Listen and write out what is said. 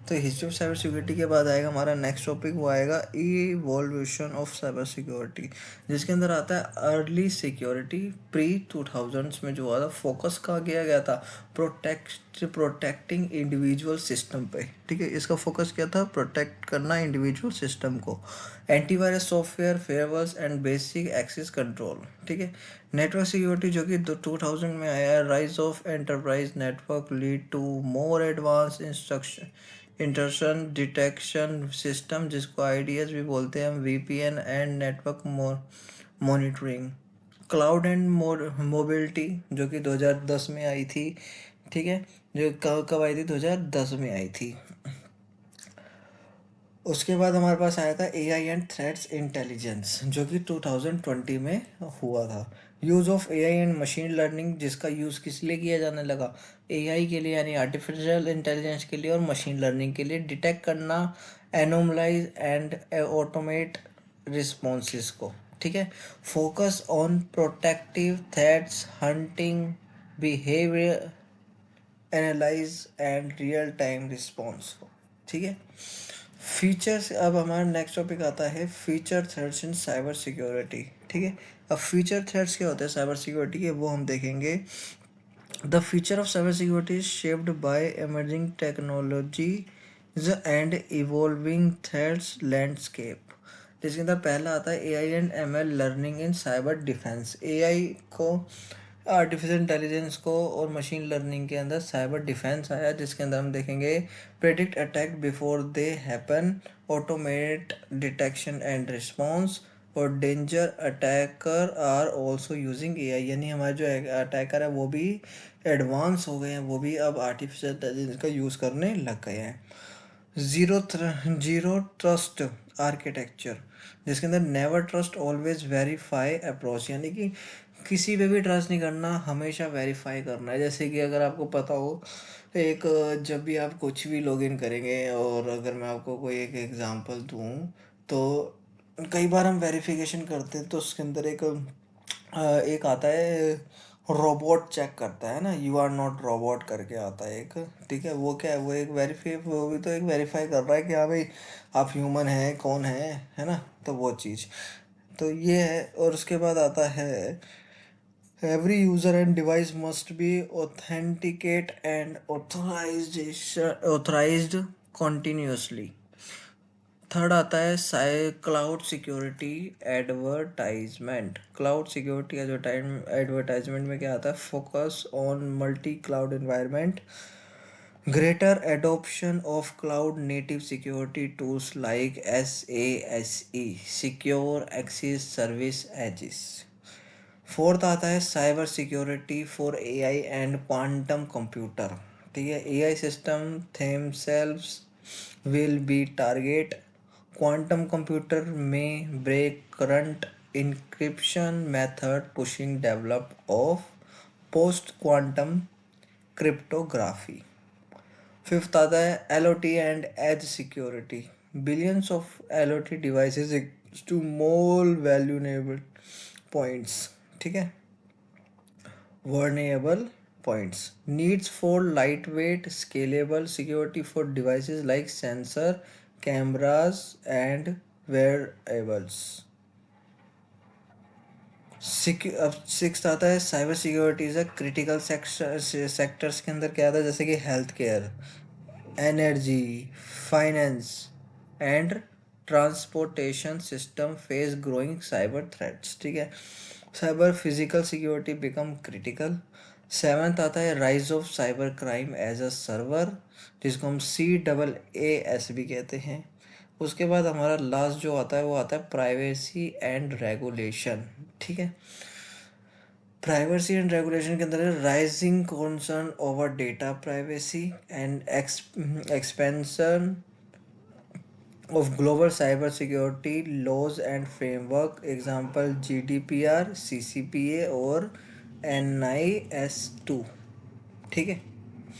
तो history of cyber security के बाद आएगा हमारा नेक्स्ट टॉपिक, वो आएगा इवोल्यूशन ऑफ साइबर सिक्योरिटी, जिसके अंदर आता है अर्ली सिक्योरिटी प्री 2000s में जो हुआ था, फोकस कहाँ किया गया था, प्रोटेक्टिंग इंडिविजुअल सिस्टम पे। ठीक है, इसका फोकस क्या था, प्रोटेक्ट करना इंडिविजुअल सिस्टम को, antivirus software, firewalls and basic access control. ठीक है, नेटवर्क सिक्योरिटी जो कि 2000 में आया, rise of enterprise network lead to more advance intrusion detection system, जिसको आईडीएस भी बोलते हैं हम, VPN and network monitoring, cloud and mobility जो कि 2010 में आई थी। ठीक है, जो कब आई थी, 2010 में आई थी। उसके बाद हमारे पास आया था एआई एंड थ्रेट्स इंटेलिजेंस, जो कि 2020 में हुआ था। Use of AI and machine learning, जिसका यूज़ किस लिए किया जाने लगा, एआई के लिए यानी आर्टिफिशियल इंटेलिजेंस के लिए, और मशीन लर्निंग के लिए, डिटेक्ट करना एनोमलाइज एंड ऑटोमेट रिस्पॉन्सेस को। ठीक है, focus on protective threats, hunting, behaviour analyse and real time response को। ठीक है, फीचर्स। अब हमारा नेक्स्ट टॉपिक आता है फीचर थ्रेट्स इन साइबर सिक्योरिटी। ठीक है, अब फीचर थ्रेट्स क्या होते हैं साइबर सिक्योरिटी के, वो हम देखेंगे। The feature of cyber security is shaped by emerging technologies and evolving threats landscape, जिसके अंदर पहला आता है AI and ML learning in cyber defence. AI को, आर्टिफिशियल इंटेलिजेंस को और मशीन लर्निंग के अंदर साइबर डिफेंस आया, जिसके अंदर हम देखेंगे predict attack before they happen, automate detection and response, और danger attacker are also using AI, यानी हमारे जो अटैकर है वो भी एडवांस हो गए हैं, वो भी अब आर्टिफिशियल इंटेलिजेंस का यूज़ करने लग गए हैं। जीरो ट्रस्ट आर्किटेक्चर, जिसके अंदर never trust always verify approach, यानी कि किसी पे भी ट्रस्ट नहीं करना, हमेशा वेरीफाई करना है। जैसे कि अगर आपको पता हो, एक जब भी आप कुछ भी लॉगिन करेंगे, और अगर मैं आपको कोई एक एग्जांपल दूं, तो कई बार हम वेरिफिकेशन करते हैं तो उसके अंदर एक आता है, रोबोट चेक करता है ना, यू आर नॉट रोबोट करके आता है एक। ठीक है, वो क्या है, वो एक वेरीफाई, वो भी तो एक वेरीफाई कर रहा है कि हाँ भाई आप ह्यूमन हैं, कौन है ना, तो वो चीज़ तो ये है। और उसके बाद आता है every user and device must be authenticate and authorized continuously। Third आता है cloud security advertisement. Cloud security advertisement में क्या आता है, focus on multi cloud environment, greater adoption of cloud native security tools like SASE, secure access service edges. Fourth आता है cyber security for AI and quantum computer. ठीक है, AI system themselves will be target quantum computer में break current encryption method pushing develop of post quantum cryptography. Fifth आता है LOT and edge security, billions of IoT devices to more vulnerable points. ठीक है, vulnerable points, needs for lightweight scalable security for devices like sensor, cameras and wearables। अब six आता है cyber security is a critical sectors के अंदर क्या आता है, जैसे कि health care, energy, finance and transportation system face growing cyber threats. ठीक है, cyber physical security become critical. Seventh आता है rise of cyber crime as a server, जिसको हम CAAS भी कहते हैं। उसके बाद हमारा लास्ट जो आता है वो आता है प्राइवेसी एंड रेगुलेशन। ठीक है, प्राइवेसी एंड रेगुलेशन के अंदर है rising concern over data privacy and expansion of global cyber security laws and framework, example GDPR, CCPA और NIS2। ठीक है,